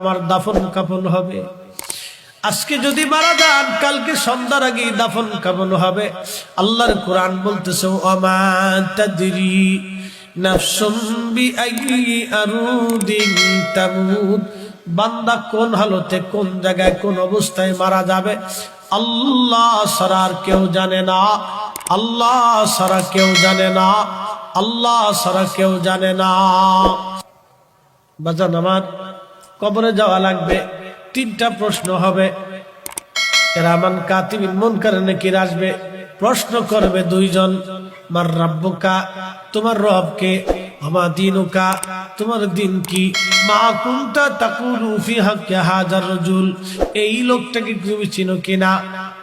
আমার দাফন কাফন হবে। আজকে যদি মারা যান কালকে সন্ধ্যার আগে দাফন কাফন হবে। আল্লাহর কোরআন বলতেছে ওমা তাদরি নাফসুম বিআইয়ি আরুদিন তামুত, বান্দা কোন হালতে কোন জায়গায় কোন অবস্থায় মারা যাবে আল্লাহ ছাড়া আর কেউ জানে না। আল্লাহ ছাড়া কেউ জানে না। আল্লাহ ছাড়া কেউ জানে না। বাজান আমার, কবরে যাওয়া লাগবে। তিনটা প্রশ্ন হবে। কিরামান কাতিবিন মুনকার নাকির আসবে, প্রশ্ন করবে দুইজন, মার রাব্বুকা, তোমার রব কে, ওমা দীনুকা, তোমার দিন কি, মা কুনতা তাকুলু ফি হাক্কি হাযার রাজুল, এই লোকটাকে তুমি চিনো কিনা,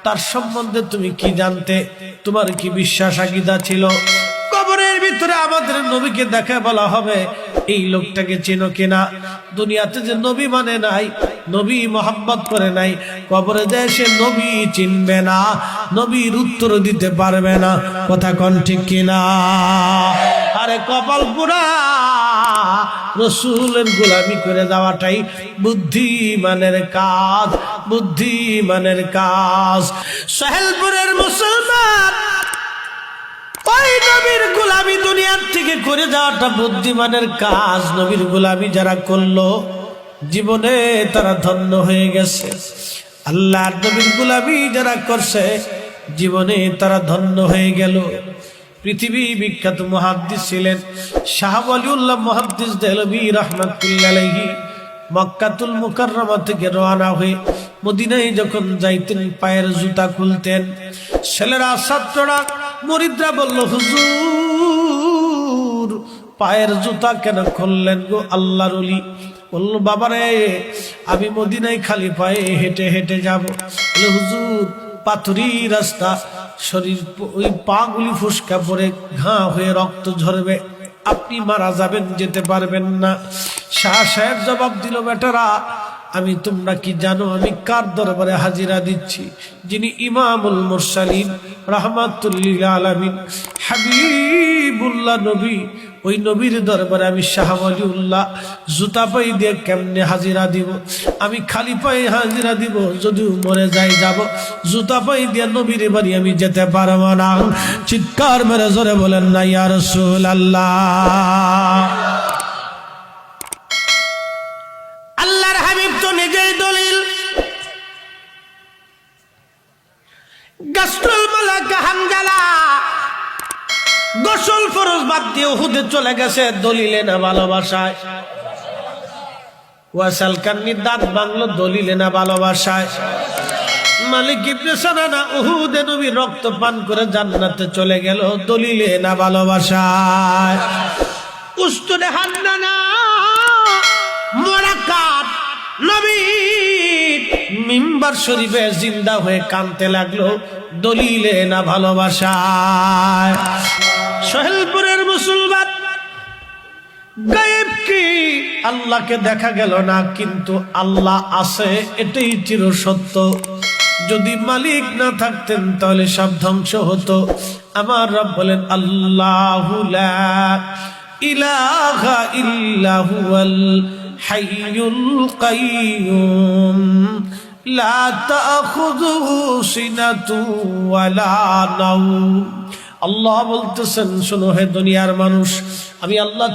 তার সম্বন্ধে তুমি কি জানতে, তোমার কি বিশ্বাস আকীদা ছিল। কবরের ভিতরে আমাদের নবীকে দেখা বলা হবে, এই লোকটাকে চেনো কিনা। দুনিয়াতে যে নবী মানে নাই, নবী মোহাম্মদ করে নাই, কবরে যায় সে নবী চিনবে না, নবীর উত্তর দিতে পারবে না। কথা কোন ঠিক কিনা? আরে কপাল পুরা, রসুলের গোলামি করে যাওয়াটাই বুদ্ধিমানের কাজ, বুদ্ধিমানের কাজ। সাহেলপুরের মুসলমান, ওই নবীর গোলামি দুনিয়ার থেকে করে যাওয়াটা বুদ্ধিমানের কাজ। নবীর গোলামি যারা করলো জীবনে তারা ধন্য হয়ে গেছে। আল্লাহর নবীর গোলামি যারা করছে জীবনে তারা ধন্য হয়ে গেল। পৃথিবী বিখ্যাত মুহাদ্দিস ছিলেন শাহ ওয়ালিউল্লাহ মুহাদ্দিস দেহলভী রাহমাতুল্লাহ আলাইহি। মক্কাতুল মুকাররমা থেকে রওনা হয়ে মদিনায় যখন যাইতেন পায়ের জুতা খুলতেন। ছেলেরা, ছাত্ররা, মুরিদরা বলল, হুজুর পায়ের জুতা কেন খুললেন গো আল্লাহর ওলি? বলল, বাবারে আমি মদিনায় খালি পায়ে হেঁটে হেঁটে যাব। বলে, হুজুর পাথুরি রাস্তা, শরীর ওই পা গুলি ফুসকা পড়ে ঘা হয়ে রক্ত ঝরবে, আপনি মারা যাবেন, যেতে পারবেন না। শাহ সাহেব জবাব দিল, বেটারা আমি, তোমরা কি জানো আমি কার দরবারে হাজিরা দিচ্ছি? যিনি ইমামুল মুরসালিন রাহমাতুল লিল আলামিন হাবিবুল্লাহ নবী, ওই নবীর দরবারে আমি শাহ ওয়ালিউল্লাহ জুতা পায়ে দিয়ে কেমনে হাজিরা দিব? আমি খালি পায়ে হাজিরা দিব, যদিও মরে যাই যাব, জুতা পায়ে দিয়ে নবীর বাড়ি আমি যেতে পারবো না। চিৎকার মেরে জোরে বলেন না ইয়া রাসূলুল্লাহ। আল্লাহর হাবিব তো নিজেই দলিল। গাসতুল মালাকা হানজালা গোসল ফরজ বাদ দিয়ে উহুদে চলে গেছে, দলিলে না ভালোবাসায়। ওয়াসাল কান্নি দাঁত বাংলো, দলিলে না ভালোবাসায়। মালিক ইবনে সানানা উহুদে নবী রক্ত পান করে জান্নাতে চলে গেল, দলিলে না ভালোবাসায়। উস্তুদে হান্নানা মোরাকাত নবী মিম্বার শরীফে জিন্দা হয়ে কাঁদতে লাগলো, দলিলে না ভালোবাসায়। সোহেলপুরের মুসলমান, গায়েব কি আল্লাহকে দেখা গেল না, কিন্তু আল্লাহ আছে এটাই চির সত্য। যদি মালিক না থাকতেন তাহলে সব ধ্বংস হতো। আমার রব বলেন, আল্লাহু লা ইলাহা ইল্লা হুয়াল হাইয়ুল কাইয়ুম লা তাখুযুহু সিনাতু ওয়ালা নাওম। আল্লাহ বলতেছেন, শোনো হে দুনিয়ার মানুষ, আমি আল্লাহ